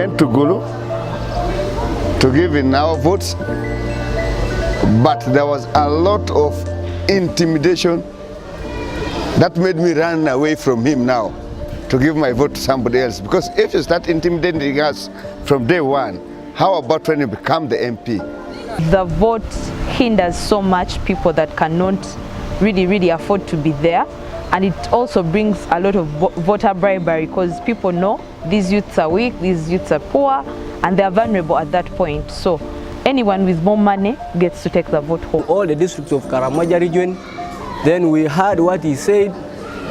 went to Gulu to give in our votes, but there was a lot of intimidation that made me run away from him now to give my vote to somebody else. Because if you start intimidating us from day one, how about when you become the MP? The vote hinders so much people that cannot really afford to be there, and it also brings a lot of voter bribery because people know these youths are weak, these youths are poor, and they are vulnerable at that point. So anyone with more money gets to take the vote home. All the districts of Karamoja region, then we heard what he said.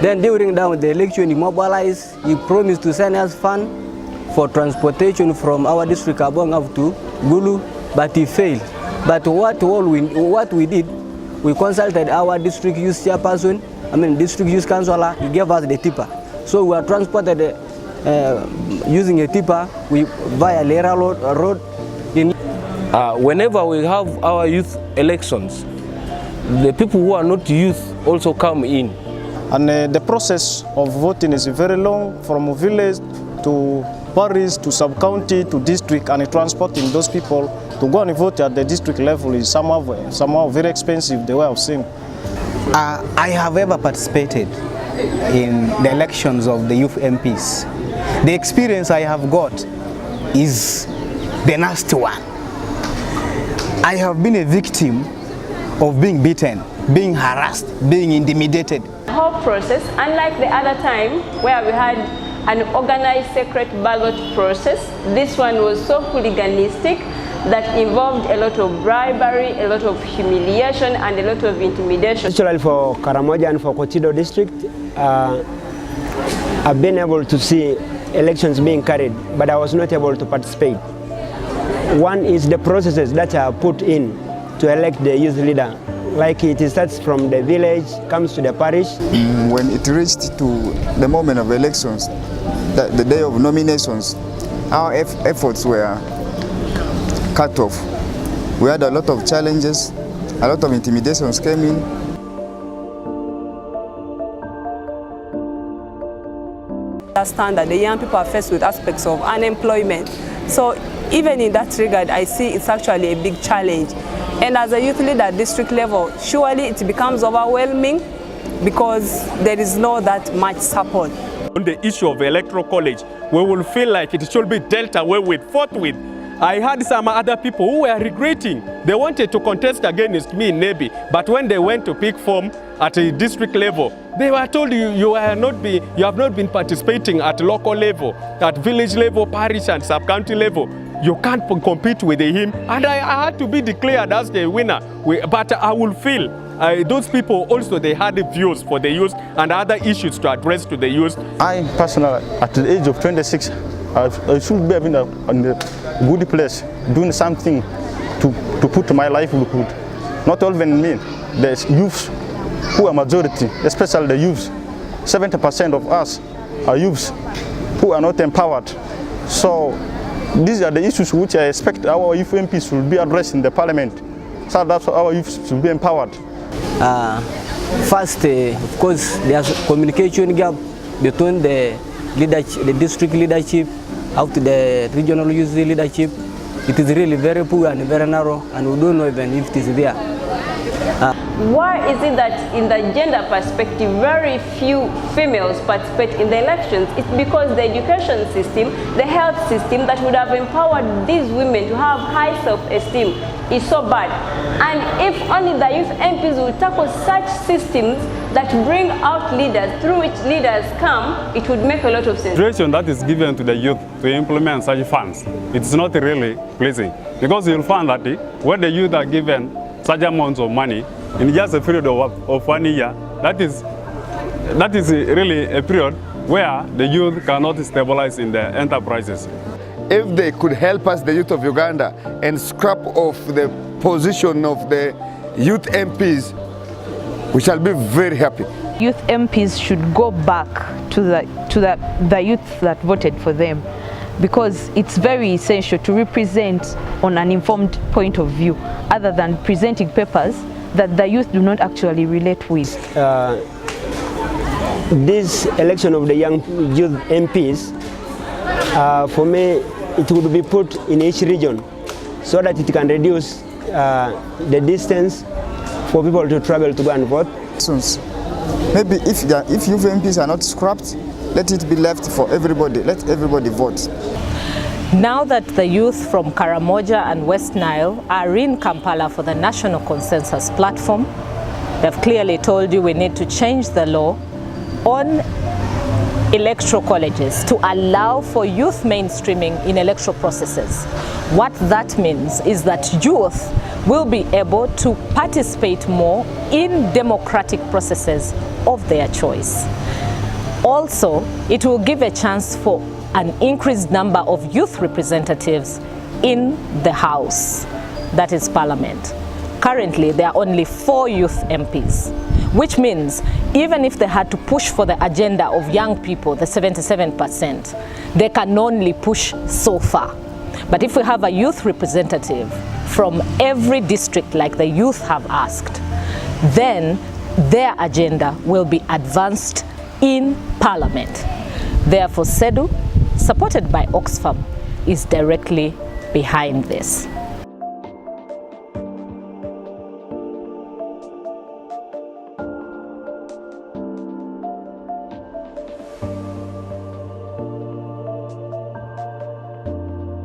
Then during the election, he mobilized, he promised to send us funds for transportation from our district Abong to Gulu, but he failed. But what we did, we consulted our district youth chairperson, district youth councillor, he gave us the tipper. So we were transported using a tipper via Electoral road. Whenever we have our youth elections, the people who are not youth also come in. And the process of voting is very long, from village to parish to sub-county to district, and transporting those people to go and vote at the district level is somehow very expensive, the way I've seen. I have ever participated in the elections of the youth MPs. The experience I have got is the nasty one. I have been a victim of being beaten, being harassed, being intimidated. The whole process, unlike the other time where we had an organized secret ballot process, this one was so hooliganistic that involved a lot of bribery, a lot of humiliation, and a lot of intimidation. Especially for Karamoja and for Kotido district, I've been able to see elections being carried, but I was not able to participate. One is the processes that are put in to elect the youth leader. Like it starts from the village, comes to the parish. When it reached to the moment of elections, the day of nominations, our efforts were cut off. We had a lot of challenges, a lot of intimidations came in. Understand that the young people are faced with aspects of unemployment. So even in that regard, I see it's actually a big challenge. And as a youth leader at district level, surely it becomes overwhelming because there is no that much support. On the issue of electoral college, we will feel like it should be dealt away with forthwith. I heard some other people who were regretting. They wanted to contest against me in Nebi, but when they went to pick form at a district level, they were told you have not been participating at local level, at village level, parish and sub-county level. You can't compete with him, and I had to be declared as the winner. But I will feel those people also, they had views for the youth and other issues to address to the youth. I personally, at the age of 26, I should be in a good place, doing something to put my livelihood. Not even me, the youths who are majority, especially the youths. 70% of us are youths who are not empowered. So these are the issues which I expect our youth MPs should be addressed in the parliament. So that's our youth should be empowered. First, of course, there's a communication gap between the district leadership up to the regional youth leadership. It is really very poor and very narrow, and we don't know even if it is there. Why is it that in the gender perspective, very few females participate in the elections? It's because the education system, the health system that would have empowered these women to have high self-esteem is so bad. And if only the youth MPs would tackle such systems that bring out leaders, through which leaders come, it would make a lot of sense. The situation that is given to the youth to implement such funds, it's not really pleasing. Because you'll find that when the youth are given such amounts of money, in just a period of 1 year, that is really a period where the youth cannot stabilize in their enterprises. If they could help us, the youth of Uganda, and scrap off the position of the youth MPs, we shall be very happy. Youth MPs should go back to the youth that voted for them, because it's very essential to represent on an informed point of view, other than presenting papers that the youth do not actually relate with. This election of the young youth MPs, for me, it would be put in each region so that it can reduce the distance for people to travel to go and vote. Maybe if youth MPs are not scrapped, let it be left for everybody. Let everybody vote. Now that the youth from Karamoja and West Nile are in Kampala for the National Consensus Platform, they've clearly told you we need to change the law on electoral colleges to allow for youth mainstreaming in electoral processes. What that means is that youth will be able to participate more in democratic processes of their choice. Also, it will give a chance for an increased number of youth representatives in the House, that is Parliament. Currently, there are only 4 youth MPs, which means even if they had to push for the agenda of young people, the 77%, they can only push so far. But if we have a youth representative from every district like the youth have asked, then their agenda will be advanced in Parliament. Therefore, SEDU, supported by Oxfam, is directly behind this.